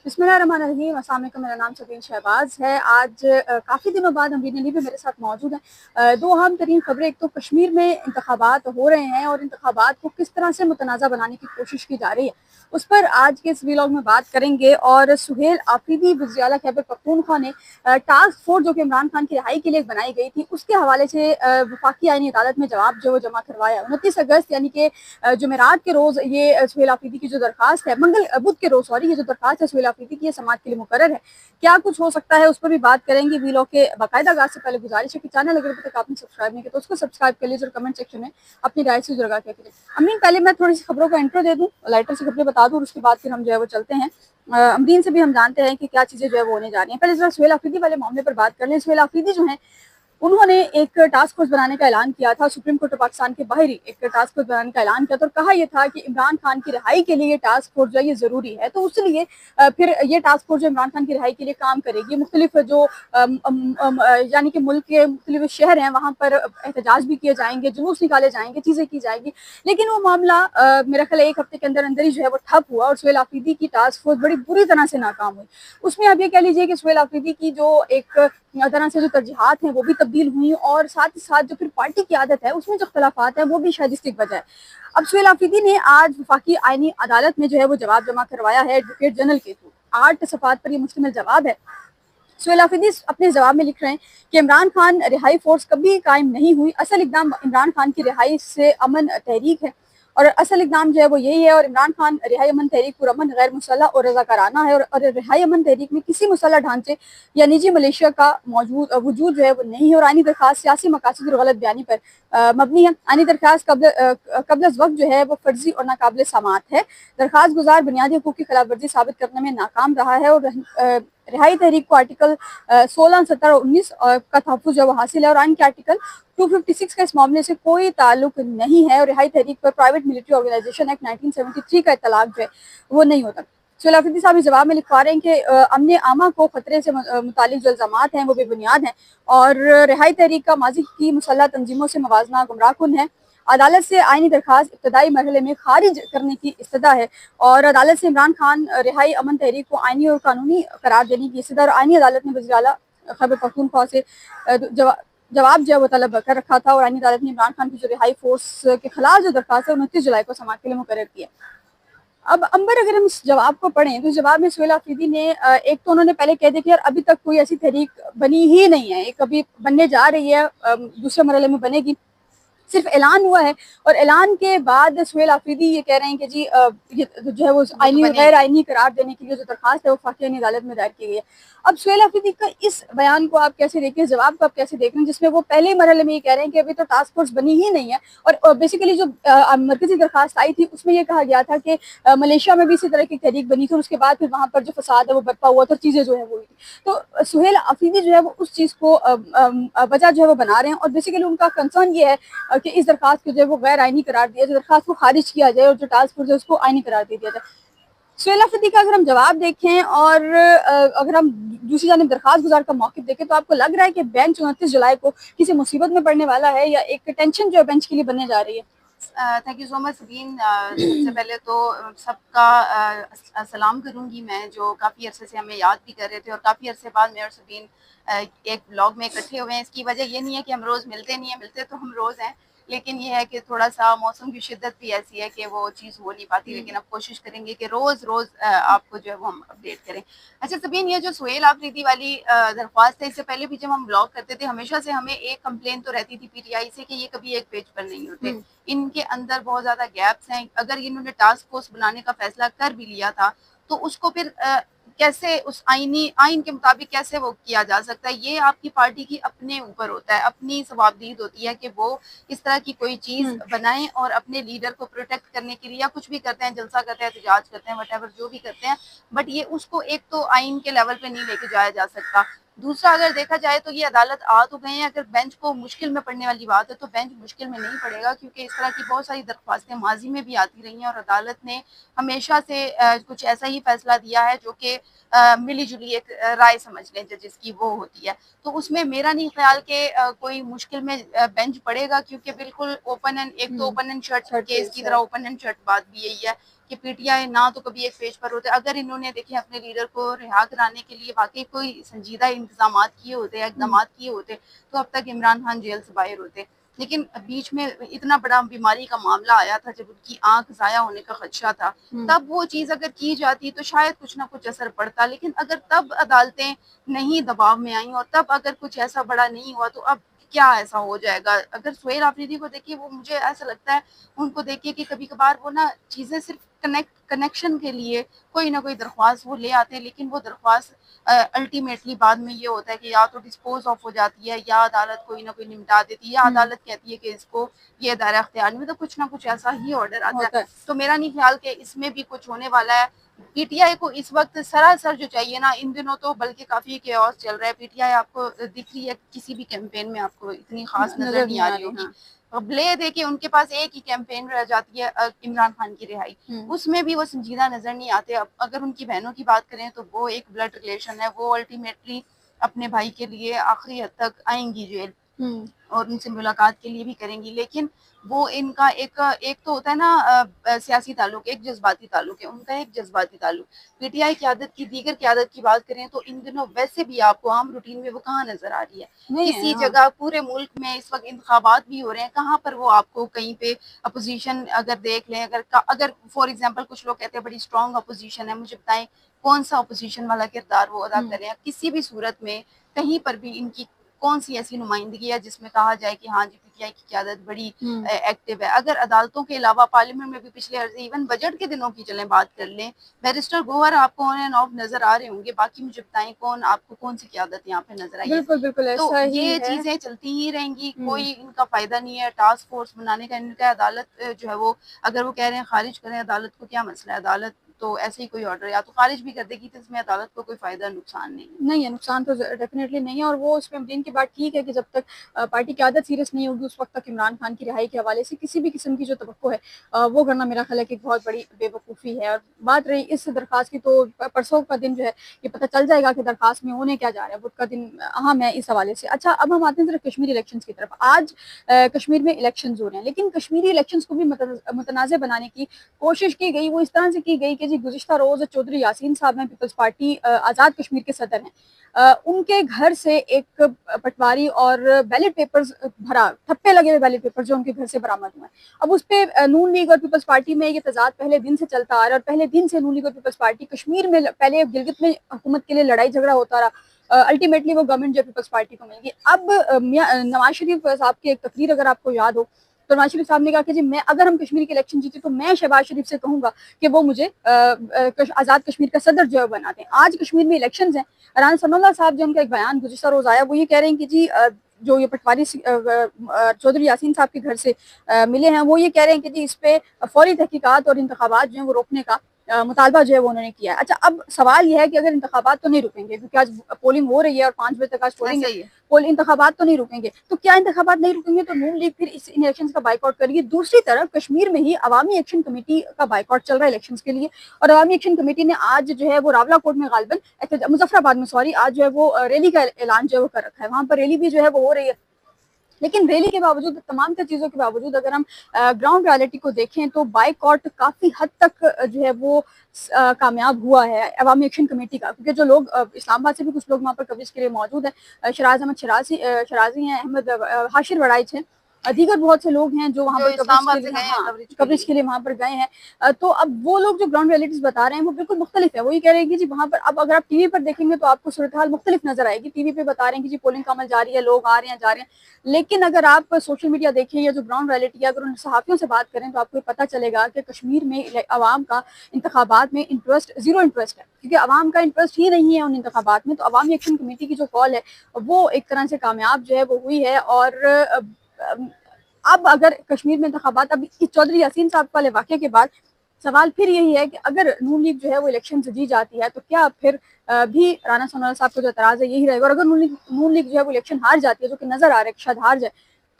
बिस्मिल्लाहिर्रहमानिर्रहीम। अस्सलाम वालेकुम। मेरा नाम सबीन शहबाज है। आज काफ़ी दिनों बाद अमीन अली भी मेरे साथ मौजूद हैं। दो अहम तरीन खबरें, एक तो कश्मीर में इंतखाबात हो रहे हैं और इंतखाबात को किस तरह से मुतनाज़ा बनाने की कोशिश की जा रही है, उस पर आज के इस व्लॉग में बात करेंगे। और सुहेल आफरीदी वज़ीर आला खैबर पख्तूनख्वा ने टास्क फोर्स जो कि इमरान खान की रिहाई के लिए बनाई गई थी, उसके हवाले से वफाकी आईनी अदालत में जवाब जो जमा करवाया। 29 अगस्त यानी कि जुमेरात के रोज़ ये सुहेल आफरीदी की जो दरखास्त है, बुध के रोज़ सॉरी, ये जो दरखास्त है सुहेल आफरीदी की समाअत के लिए मुकर्रर है। क्या कुछ हो सकता है उस पर भी बात करेंगे। वीलॉग के बाकायदा आगाज से पहले गुजारिश है कि चैनल अगर अभी तक आपने सब्सक्राइब नहीं किया तो उसको सब्सक्राइब कर लीजिए और कमेंट सेक्शन में अपनी राय से जरूर कीजिए। अमीन, पहले मैं थोड़ी सी खबरों का इंट्रो दे दूँ, लाइटर से खबरें बता दूँ और उसके बाद फिर हम जो है वो चलते हैं। अमदीन से भी हम जानते हैं कि क्या चीज़ें जो है वो होने जा रही हैं। पहले जरा सुहेल आफरीदी वाले मामले पर बात कर लें। सुहेल आफरीदी जो है उन्होंने एक टास्क फोर्स बनाने का ऐलान किया था। सुप्रीम कोर्ट ऑफ पाकिस्तान के बाहर ही एक टास्क फोर्स बनाने का ऐलान किया था और कहा यह था कि इमरान खान की रिहाई के लिए ये टास्क फोर्स जो है ये ज़रूरी है। तो उसलिए फिर ये टास्क फोर्स जो इमरान खान की रिहाई के लिए काम करेगी। मुख्तलिफ जो यानी कि मुल्क के मुख्तलिफ शहर हैं वहाँ पर एहतजाज भी किए जाएंगे, जुलूस निकाले जाएंगे, चीज़ें की जाएगी। लेकिन वो मामला मेरा ख्याल 1 हफ्ते के अंदर अंदर ही जो है वो ठप हुआ और सुहेल आफरीदी की टास्क फोर्स बड़ी बुरी तरह से नाकाम हुई। उसमें आप ये कह लीजिए कि सुहेल आफरीदी की जो एक तरह से जो तरजीहात हैं वो भी तब्दील हुई और साथ ही साथ जो फिर पार्टी की आदत है उसमें जो इख्तलाफात हैं वो भी शायद इसकी वजह है। अब सुहेल आफरीदी ने आज वफाकी आईनी अदालत में जो है वो जवाब जमा करवाया है एडवोकेट जनरल के थ्रू। 8 सफ़ात पर यह मुश्तमिल जवाब है। सुहेल आफरीदी अपने जवाब में लिख रहे हैं कि इमरान खान रिहाई फोर्स कभी कायम नहीं हुई। असल इकदाम इमरान खान की रिहाई से अमन तहरीक है और असल इकदाम जो है वो यही है। और इमरान खान रिहाई अमन तहरीक पुरअमन गैर मुसल्लह और रज़ाकाराना है और रिहाई अमन तहरीक में किसी मुसल्लह ढांचे या निजी मलेशिया का वजूद जो है वो नहीं है। और आनी दरखास्त सियासी मकासद और गलत बयानी पर मबनी है। आनी दरखास्त कबल वक्त जो है वो फर्जी और नाकाबिल समाअत है। दरखास्त गुजार बुनियादी हकूक़ की खिलाफ वर्जी साबित करने में नाकाम रहा है और रिहाई तहरीक को आर्टिकल 16, 17 और 19 का तहफ़्फ़ुज़ जो वो हासिल है और आइन के आर्टिकल 256 का इस मामले से कोई ताल्लुक नहीं है। और रिहाई तहरीक पर प्राइवेट मिलिट्री ऑर्गेनाइजेशन एक्ट 1973 का इतलाक जो है वो नहीं होता। सुहेल आफरीदी साहब इस जवाब में लिखवा रहे हैं कि अमन आमा को खतरे से मुतालिक जो इल्ज़ामात हैं वो बेबुनियाद हैं और रिहाई तहरीक का माजी की मुसल्लह तंजीमों से मवाजना गुमराहकुन है। अदालत से आईनी दरखास्त इब्तदाई मरहले में खारिज करने की इस्तदा है और अदालत से इमरान खान रिहाई अमन तहरीक को आईनी और कानूनी करार देने की इस्तदा। और आईनी अदालत ने वज़ीर आला खैबर पख्तूनख्वा से जवाब जो है वो तलब कर रखा था और आईनी अदालत ने इमरान खान की जो रिहाई फोर्स के खिलाफ जो दरखास्त है 29 जुलाई को समाअत के लिए मुकर्रर किया। अब अंबर, अगर हम इस जवाब को पढ़ें तो इस जवाब में सुहेल आफरीदी ने एक तो उन्होंने पहले कह दिया कि यार अभी तक कोई ऐसी तहरीक बनी ही नहीं है, एक अभी बनने जा रही है, दूसरे मरहले में बनेगी, सिर्फ ऐलान हुआ है। और ऐलान के बाद सुहेल आफरीदी ये कह रहे हैं कि जी ये जो है वो आईनी गैर आईनी करार देने के लिए जो दरखास्त है वो वफाकी अदालत में दायर की गई है। अब सुहेल आफरीदी का इस बयान को आप कैसे देखें, जवाब को आप कैसे देख रहे हैं, जिसमें वो पहले मरहले में ये कह रहे हैं कि अभी तो टास्क फोर्स बनी ही नहीं है। और बेसिकली जो मरकजी दरखास्त आई थी उसमें यह कहा गया था कि मलेशिया में भी इसी तरह की तहरीक बनी थी और उसके बाद फिर वहाँ पर जो फसाद है वो बर्पा हुआ था, चीज़ें जो है वो हुई थी। तो सुहेल आफरीदी जो है वो उस चीज़ को वजह जो है वो बना रहे हैं और बेसिकली उनका कंसर्न ये है कि इस दरखास्त को जो है वो गैर आईनी करार दिया जाए, दरखास्त को खारिज किया जाए और जो टास्क फोर्स है उसको आईनी करार दे दिया जाए। सुहेल आफरीदी का अगर हम जवाब देखें और अगर हम दूसरी जानिब दरखास्त गुजार का मौक़िफ़ देखें तो आपको लग रहा है कि बेंच 29 जुलाई को किसी मुसीबत में पड़ने वाला है या एक टेंशन जो है बेंच के लिए बनने जा रही है? Thank you so much Sabeen. सबसे पहले तो सबका सलाम करूंगी मैं, जो काफ़ी अरसे से हमें याद भी कर रहे थे और काफ़ी अरसे बाद मैं और सबीन एक ब्लॉग में इकट्ठे हुए हैं। इसकी वजह ये नहीं है कि हम रोज़ मिलते नहीं हैं, मिलते तो हम रोज़ हैं, लेकिन ये है कि थोड़ा सा मौसम की शिद्दत भी ऐसी है कि वो चीज़ हो नहीं पाती। लेकिन अब कोशिश करेंगे कि रोज़ रोज़ आपको जो है वो हम अपडेट करें। अच्छा सबीन, ये जो सुहेल आफरीदी वाली दरख्वास्त है, इससे पहले भी जब हम ब्लॉग करते थे हमेशा से हमें एक कंप्लेन तो रहती थी पीटीआई से कि ये कभी एक पेज पर नहीं होते, इनके अंदर बहुत ज़्यादा गैप्स हैं। अगर इन्होंने टास्क फोर्स बनाने का फैसला कर भी लिया था तो उसको फिर कैसे उस आइन के मुताबिक कैसे वो किया जा सकता है? ये आपकी पार्टी की अपने ऊपर होता है, अपनी सवाबदीद होती है कि वो इस तरह की कोई चीज़ बनाएं और अपने लीडर को प्रोटेक्ट करने के लिए या कुछ भी करते हैं, जलसा करते हैं, एहतजाज करते हैं, वट जो भी करते हैं, बट ये उसको एक तो आइन के लेवल पे नहीं लेके जाया जा सकता। दूसरा, अगर देखा जाए तो ये अदालत आ तो गए हैं, अगर बेंच को मुश्किल में पड़ने वाली बात है तो बेंच मुश्किल में नहीं पड़ेगा, क्योंकि इस तरह की बहुत सारी दरख्वास्तें माजी में भी आती रही हैं और अदालत ने हमेशा से कुछ ऐसा ही फैसला दिया है जो कि मिली जुली एक राय समझ लें जजेस की वो होती है। तो उसमें मेरा नहीं ख्याल कि कोई मुश्किल में बेंच पड़ेगा, क्योंकि बिल्कुल ओपन एंड, एक तो ओपन एंड शट केस की तरह ओपन एंड शट बात भी यही है कि पीटीआई ना तो कभी एक पेज पर होते। अगर इन्होंने देखिए अपने लीडर को रिहा कराने के लिए वाकई कोई संजीदा इंतजाम किए होते या इकदाम किए होते तो अब तक इमरान खान जेल से बाहर होते। लेकिन बीच में इतना बड़ा बीमारी का मामला आया था जब उनकी आंख जाया होने का खदशा था, तब वो चीज अगर की जाती तो शायद कुछ ना कुछ असर पड़ता। लेकिन अगर तब अदालतें नहीं दबाव में आई और तब अगर कुछ ऐसा बड़ा नहीं हुआ तो अब क्या ऐसा हो जाएगा। अगर सुहेल आफरीदी को देखिए, वो मुझे ऐसा लगता है उनको देखिए कि कभी कभार वो ना चीजें सिर्फ कनेक्शन के लिए कोई ना कोई दरख्वास्त वो ले आते हैं, लेकिन वो दरख्वास्त अल्टीमेटली बाद में ये होता है कि या तो डिस्पोज ऑफ हो जाती है या अदालत कोई ना कोई निपटा देती है या अदालत कहती है कि इसको ये दायरा अख्तियार में, तो कुछ ना कुछ ऐसा ही ऑर्डर आता है। तो मेरा नहीं ख्याल कि इसमें भी कुछ होने वाला है। पीटीआई को इस वक्त सरासर जो चाहिए ना, इन दिनों तो बल्कि काफी केओस चल रहा है। पीटीआई आपको दिख रही है किसी भी कैंपेन में आपको इतनी खास नजर नहीं आ रही होगी। अब ले देखिए उनके पास एक ही कैंपेन रह जाती है इमरान खान की रिहाई, उसमें भी वो संजीदा नजर नहीं आते। अब अगर उनकी बहनों की बात करें तो वो एक ब्लड रिलेशन है, वो अल्टीमेटली अपने भाई के लिए आखिरी हद तक आएंगी जेल और उनसे मुलाकात के लिए भी करेंगी। लेकिन वो इनका एक तो होता है ना सियासी ताल्लुक, एक जज्बाती ताल्लुक है, उनका एक जज्बाती ताल्लुक। पीटीआई क़यादत की दीगर क़यादत की बात करें तो इन दिनों वैसे भी आपको आम रूटीन में वो कहाँ नजर आ रही है? किसी जगह पूरे मुल्क में इस वक्त इंतखाबात भी हो रहे हैं, कहाँ पर वो आपको कहीं पे अपोजिशन अगर देख लें, अगर फॉर एग्जाम्पल कुछ लोग कहते हैं बड़ी स्ट्रॉन्ग अपोजिशन है, मुझे बताएं कौन सा अपोजिशन वाला किरदार वो अदा कर रहे हैं? किसी भी सूरत में कहीं पर भी इनकी कौन सी ऐसी नुमाइंदगी है जिसमें कहा जाए कि हाँ जी पीटीआई की क़यादत बड़ी एक्टिव है? अगर अदालतों के अलावा पार्लियामेंट में भी पिछले अर्जे इवन बजट के दिनों की चलें बात कर लें, बैरिस्टर गोहर आपको ऑन एंड ऑफ नजर आ रहे होंगे, बाकी मुझे बताएं कौन आपको कौन सी क़यादत यहाँ पे नजर आई है? बिल्कुल बिल्कुल तो ऐसा ही ये है। चीजें चलती ही रहेंगी, कोई इनका फायदा नहीं है टास्क फोर्स बनाने का। इनका अदालत जो है वो अगर वो कह रहे हैं खारिज करें अदालत को, क्या मसला है? अदालत तो ऐसे ही कोई ऑर्डर या तो खारिज भी कर देगी तो इसमें अदालत को कोई फायदा नुकसान नहीं है। नुकसान तो डेफिनेटली नहीं है। और वो उसमें अमरीन की बात ठीक है कि जब तक पार्टी की आदत सीरियस नहीं होगी उस वक्त तक इमरान खान की रिहाई के हवाले से किसी भी किस्म की जो तवक्को है वो करना मेरा ख्याल है कि बहुत बड़ी बेवकूफ़ी है। और बात रही इस दरख्वास्त की, तो परसों का दिन जो है ये पता चल जाएगा कि दरख्वास्त में होने क्या जा रहा है। वोट का दिन अहम है इस हवाले से। अच्छा, अब हम आते हैं जरा कश्मीरी इलेक्शन की तरफ। आज कश्मीर में इलेक्शन हो रहे हैं, लेकिन कश्मीरी इलेक्शन को भी मुतनाज़ बनाने की कोशिश की गई। वो इस तरह से की गई कि जी गुज़िश्ता रोज़ चौधरी यासीन साहब हैं, पीपल्स पार्टी आज़ाद कश्मीर के सदर हैं, उनके घर से एक पटवारी और बैलेट पेपर्स भरा, ठप्पे लगे हुए बैलेट पेपर जो उनके घर से बरामद हुए। अब उस पर नून लीग और पीपल्स पार्टी में ये तजाद पहले दिन से चलता आ रहा है और पहले दिन से नून लीग और पीपल्स पार्टी कश्मीर में, पहले गिलगित में हुकूमत के लिए लड़ाई झगड़ा होता रहा। अल्टीमेटली वो गवर्नमेंट जो पीपल्स पार्टी को मिल गई। अब नवाज शरीफ साहब की एक तकरीर अगर आपको याद हो तो नवाज शरीफ साहब ने कहा कि जी अगर हम कश्मीर के इलेक्शन जीते तो मैं शहबाज शरीफ से कहूंगा कि वो मुझे आज़ाद कश्मीर का सदर जो है बना दें। आज कश्मीर में इलेक्शन हैं। राना सनाउल्लाह साहब जो उनका एक बयान गुज़िश्ता रोज़ आया, वो ये कह रहे हैं कि जी जो ये पटवारी चौधरी यासीन साहब के घर से मिले हैं, वो ये कह रहे हैं कि जी इस पे फौरी तहकीकात और इंतखाबात जो है वो रोकने का मुतालबा जो है वो उन्होंने किया है। अच्छा, अब सवाल यह है कि अगर इंतखाबात तो नहीं रुकेंगे क्योंकि आज पोलिंग हो रही है और 5 बजे तक आज पोलिंग है, इंतखाबात तो नहीं रुकेंगे, तो क्या इंतखाबात नहीं रुकेंगे तो नून लीग फिर इस इलेक्शन का बाइकआउट करेगी। दूसरी तरफ कश्मीर में ही अवामी एक्शन कमेटी का बाइकआउट चल रहा है इलेक्शन के लिए, और अवामी एक्शन कमेटी ने आज जो है वो रावलाकोट में गालिबन मुजफ्फराबाद में आज जो है वो रैली का ऐलान जो है वो कर रखा है। वहां पर रैली भी जो है वो हो रही है। लेकिन रैली के बावजूद, तमाम चीज़ों के बावजूद अगर हम ग्राउंड रियलिटी को देखें तो बाइकआउट काफ़ी हद तक जो है वो कामयाब हुआ है अवामी एक्शन कमेटी का, क्योंकि जो लोग इस्लामाबाद से भी कुछ लोग वहाँ पर कवरेज के लिए मौजूद हैं। शराज अहमद शराजी हैं, अहमद हाशिर वड़ाइच हैं, दीगर बहुत से लोग हैं जो वहाँ पर कवरेज के लिए वहाँ पर गए हैं। तो अब वो लोग जो ग्राउंड रियलिटीज बता रहे हैं वो बिल्कुल मुख्तलिफ है। वो ये कह रहे हैं कि जी वहाँ पर अब अगर आप टीवी पर देखेंगे तो आपको सूरत हाल मुख्तलिफ नजर आएगी। टीवी पे बता रहे हैं कि जी पोलिंग का अमल जारी है, लोग आ रहे हैं जा रहे हैं, लेकिन अगर आप सोशल मीडिया देखें या जो ग्राउंड रियलिटी है, अगर उन सहाफ़ियों से बात करें तो आपको पता चलेगा कि कश्मीर में आवाम का इंतखाबात में ज़ीरो इंटरेस्ट है, क्योंकि आवाम का इंटरेस्ट ही नहीं है उन इंतखाबात में। तो अवामी एक्शन कमेटी की जो कॉल है वो एक तरह से कामयाब जो है वो हुई है। और अब अगर कश्मीर में इंतखाबात, अब इस चौधरी यासीन साहब वाले वाक़े के बाद सवाल फिर यही है कि अगर नून लीग जो है वो इलेक्शन से जी जाती है तो क्या फिर भी राना सनाउल्लाह साहब का जो एतराज़ है यही रहेगा? और अगर नून लीग जो है वो इलेक्शन हार जाती है, जो कि नजर आ रहा है कि शायद हार जाए,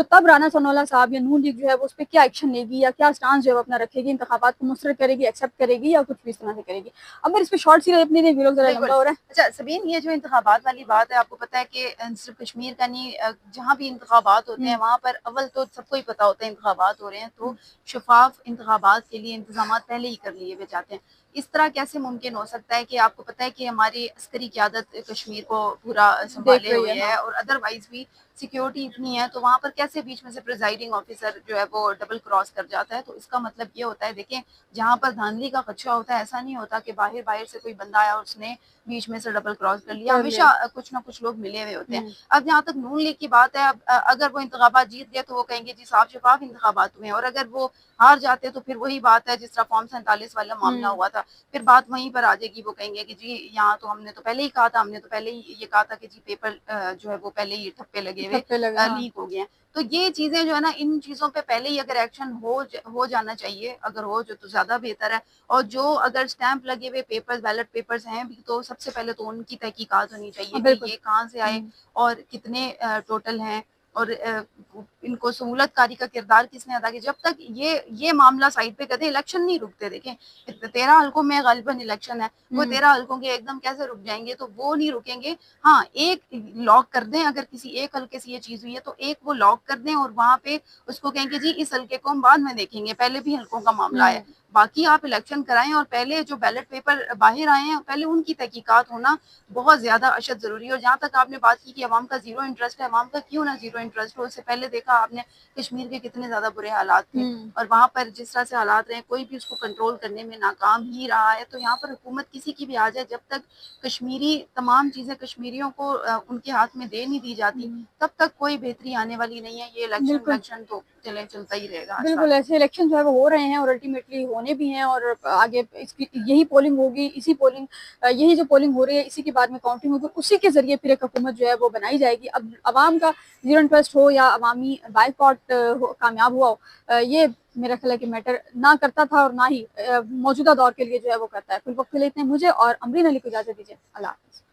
तो तब राना सनाउल्लाह साहब या नून लीग जो है वो उस पर क्या एक्शन लेगी या क्या स्टांस जो है वो अपना रखेगी, इंतखाबात को मुस्तरद करेगी, एक्सेप्ट करेगी या कुछ भी इस तरह से करेगी। अब इस पे शॉर्ट सी अपनी वीडियो जरा बिल्कुल। लंबा हो रहा है। अच्छा सबीन, ये जो इंतखाबात वाली बात है, आपको पता है कि सिर्फ कश्मीर का नहीं, जहाँ भी इंतखाबात होते हैं वहाँ पर अव्वल तो सबको ही पता होता है इंतखाबात हो रहे हैं, तो शफाफ इंतखाबात के लिए इंतजामात पहले ही कर लिए हुए जाते हैं। इस तरह कैसे मुमकिन हो सकता है कि आपको पता है कि हमारी अस्करी क़यादत कश्मीर को पूरा देख संभाले रही हुए है, है हाँ। और अदरवाइज़ भी सिक्योरिटी इतनी है, तो वहाँ पर कैसे बीच में से प्रिजाइडिंग ऑफिसर जो है वो डबल क्रॉस कर जाता है। तो इसका मतलब ये होता है, देखें, जहाँ पर धांधली का खदशा होता है, ऐसा नहीं होता कि बाहर बाहर से कोई बंदा आया और उसने बीच में से डबल क्रॉस कर लिया। कर लिया। हमेशा कुछ ना कुछ लोग मिले हुए होते हैं। अब जहाँ तक नून लीग की बात है, अब अगर वो इंतखाबात जीत गए तो वो कहेंगे जी साफ शफाफ इंतखाबात हुए हैं, और अगर वो हार जाते तो फिर वही बात है जिस तरह फॉर्म 47 वाला मामला हुआ था, फिर बात वहीं पर आ जाएगी। वो कहेंगे कि जी यहाँ तो हमने तो पहले ही कहा था, हमने तो पहले ही ये कहा था कि जी पेपर जो है वो पहले ही ठप्पे लगे हुए, ठप्पे लगे, हाँ। लीक हो गए हैं। तो ये चीजें जो है ना, इन चीजों पे पहले ही अगर एक्शन हो जाना चाहिए, अगर हो जो तो ज्यादा बेहतर है। और जो अगर स्टैंप लगे हुए पेपर्स, बैलेट पेपर्स हैं भी, तो सबसे पहले तो उनकी तहकीकात होनी चाहिए हाँ, कि बिल्कुल। ये कहाँ से आए और कितने टोटल हैं, और इनको सहूलतकारी का किरदार किसने अदा किया। जब तक ये मामला साइड पे करते, इलेक्शन नहीं रुकते। देखें 13 हल्कों में गालिबन इलेक्शन है, वो 13 हल्कों के एकदम कैसे रुक जाएंगे, तो वो नहीं रुकेंगे। हाँ, एक लॉक कर दें, अगर किसी एक हल्के से ये चीज हुई है तो एक वो लॉक कर दें और वहां पे उसको कहेंगे जी इस हल्के को हम बाद में देखेंगे, पहले भी हल्कों का मामला है। बाकी आप इलेक्शन कराएं और पहले जो बैलेट पेपर बाहर आए हैं पहले उनकी तहकीकात होना बहुत ज्यादा अशद जरूरी है। और जहाँ तक आपने बात की कि अवाम का जीरो इंटरेस्ट है, अवाम का क्यों ना जीरो इंटरेस्ट हो। उससे पहले देखा आपने कश्मीर के कितने ज्यादा बुरे हालात थे, और वहां पर जिस तरह से हालात रहे, कोई भी उसको कंट्रोल करने में नाकाम ही रहा है। तो यहाँ पर हुकूमत किसी की भी आ जाए, जब तक कश्मीरी तमाम चीजें कश्मीरियों को उनके हाथ में दे नहीं दी जाती, तब तक कोई बेहतरी आने वाली नहीं है। ये इलेक्शन तो चलता ही रहेगा। बिल्कुल, ऐसे इलेक्शन जो है वो हो रहे हैं और अल्टीमेटली होने भी हैं, और आगे इसकी यही पोलिंग होगी, यही जो पोलिंग हो रही है इसी के बाद में काउंटिंग होगी, उसी के ज़रिए फिर एक हुकूमत जो है वो बनाई जाएगी। अब अवाम का ज़ीरो इंटरेस्ट हो या अवामी बायकॉट कामयाब हुआ हो, ये मेरा ख्याल है कि मैटर ना करता था और ना ही मौजूदा दौर के लिए जो है वो करता है। फिर वक्त के लिए इतने मुझे और अमरीन अली को इजाज़त दीजिए। अल्लाह।